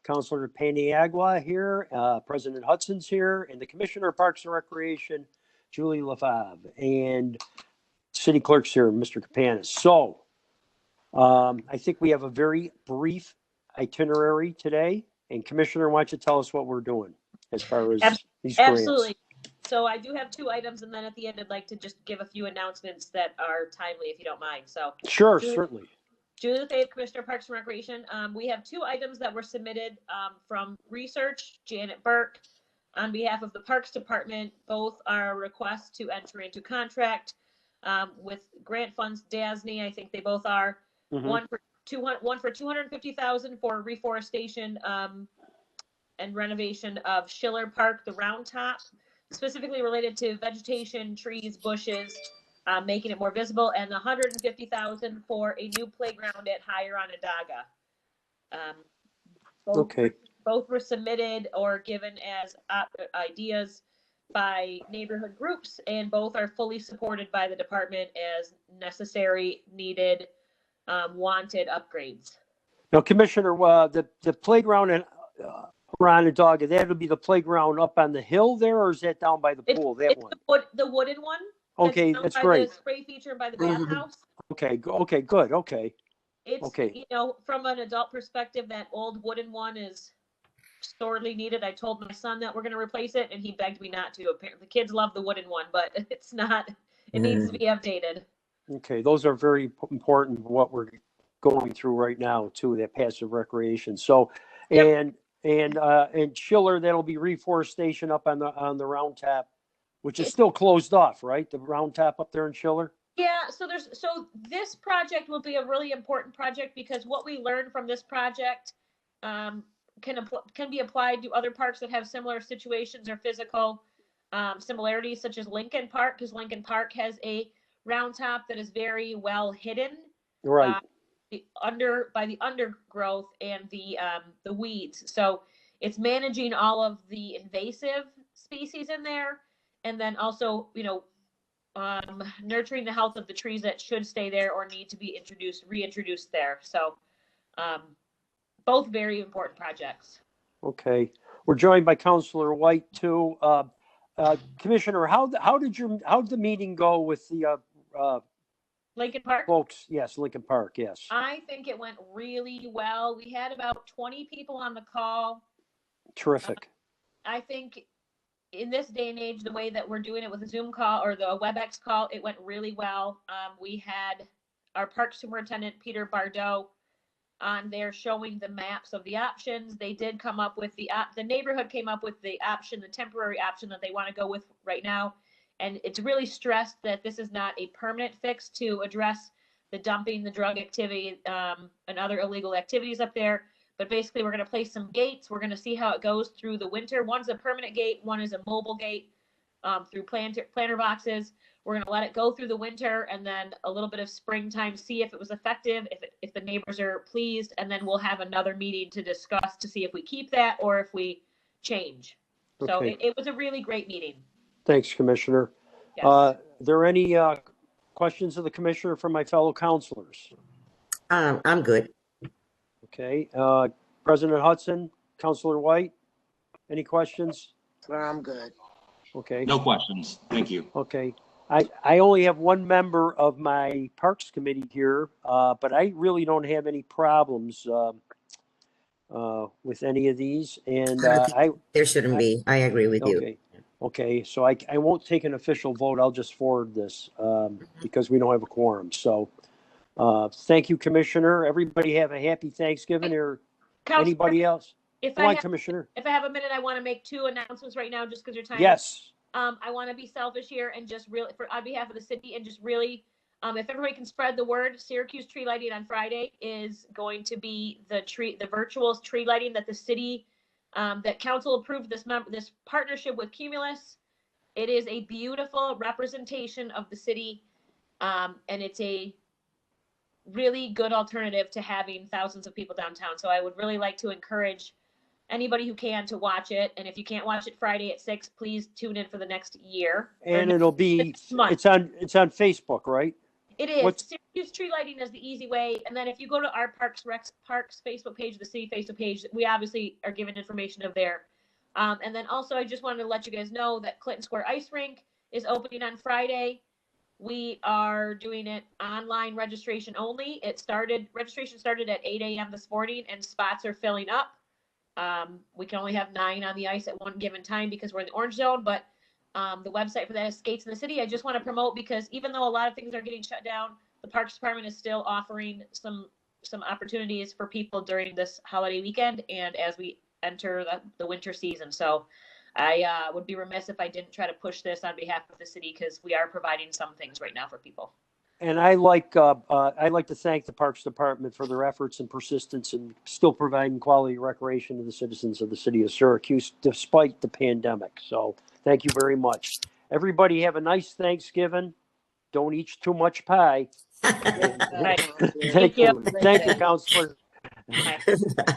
Councilor Paniagua here, President Hudson's here, and the Commissioner of Parks and Recreation, Julie LaFave, and City Clerk's here, Mr. Kapanis. So I think we have a very brief itinerary today, and Commissioner, why don't you tell us what we're doing as far as these grants? Absolutely. So I do have 2 items, and then at the end, I'd like to just give a few announcements that are timely, if you don't mind. So sure, certainly. Julie LaFave, Commissioner of Parks and Recreation. We have 2 items that were submitted from Research, Janet Burke, on behalf of the Parks Department. Both are requests to enter into contract with grant funds, DASNY. I think they both are. One for $250,000 for reforestation and renovation of Schiller Park, the Round Top, specifically related to vegetation, trees, bushes, making it more visible, and $150,000 for a new playground at Higher Onondaga. Both were submitted or given as ideas by neighborhood groups, and both are fully supported by the department as necessary, needed, wanted upgrades. Now, Commissioner, the playground in Onondaga, that'll be the playground up on the hill there, or is that down by the pool? It's the wooden one. Okay, that's great. The spray feature by the bathhouse. Okay, good. Okay. It's, from an adult perspective, that old wooden one is sorely needed. I told my son that we're going to replace it, and he begged me not to. Apparently, the kids love the wooden one, but it's not. It needs to be updated. Okay, those are very important. What we're going through right now, too, that passive recreation. So, and Schiller, that'll be reforestation up on the Round Top, which is still closed off, right? The Round Top up there in Schiller. Yeah, so this project will be a really important project because what we learned from this project can be applied to other parks that have similar situations or physical similarities, such as Lincoln Park, because Lincoln Park has a round top that is very well hidden, right? By the undergrowth and the weeds. So it's managing all of the invasive species in there, and then also nurturing the health of the trees that should stay there or need to be reintroduced there. So both very important projects. Okay, we're joined by Councilor White too. Commissioner, how did the meeting go with the Lincoln Park folks? Yes, Lincoln Park. Yes, I think it went really well. We had about 20 people on the call. Terrific. I think in this day and age, the way that we're doing it with a Zoom call or the WebEx call, it went really well. We had our park superintendent, Peter Bardot, on there showing the maps of the options. They did come up with the neighborhood came up with the temporary option that they want to go with right now. And it's really stressed that this is not a permanent fix to address the dumping, the drug activity, and other illegal activities up there. But basically, we're going to place some gates. We're going to see how it goes through the winter. One's a permanent gate. One is a mobile gate through planter boxes. We're going to let it go through the winter and then a little bit of springtime, see if it was effective, if the neighbors are pleased, and then we'll have another meeting to discuss to see if we keep that or if we change. Okay. So it was a really great meeting. Thanks, Commissioner. Yes. Are there any questions of the Commissioner from my fellow councilors? I'm good. Okay. President Hudson, Councilor White, any questions? I'm good. Okay. No questions. Thank you. Okay. I only have one member of my Parks Committee here, but I really don't have any problems with any of these. And there shouldn't be. I agree with you. Okay. So I won't take an official vote. I'll just forward this because we don't have a quorum. So thank you, Commissioner. Everybody have a happy Thanksgiving. Or anybody else? Commissioner. If I have a minute, I want to make 2 announcements right now, just because your time. Yes. I want to be selfish here and just really, on behalf of the city, and just really, if everybody can spread the word, Syracuse tree lighting on Friday is going to be the virtual tree lighting that the city, that council approved this partnership with Cumulus. It is a beautiful representation of the city, and it's a really good alternative to having thousands of people downtown. So I would really like to encourage anybody who can to watch it. And if you can't watch it Friday at 6, please tune in for the next year. And it'll be, it's on Facebook, right? It is. What's- Syracuse tree lighting is the easy way. And then if you go to our Parks Facebook page, the city Facebook page, we obviously are giving information of there. And then also, I just wanted to let you guys know that Clinton Square Ice Rink is opening on Friday. We are doing it online registration only. Registration started at 8 a.m. this morning, and spots are filling up. We can only have 9 on the ice at one given time because we're in the orange zone, but the website for that is Skates in the City. I just want to promote because even though a lot of things are getting shut down, the Parks Department is still offering some opportunities for people during this holiday weekend and as we enter the winter season. So I would be remiss if I didn't try to push this on behalf of the city because we are providing some things right now for people. And I like to thank the Parks Department for their efforts and persistence in still providing quality recreation to the citizens of the city of Syracuse despite the pandemic. So thank you very much. Everybody have a nice Thanksgiving. Don't eat too much pie. Right. Thank you. Thank you, Bye. Counselor. Bye.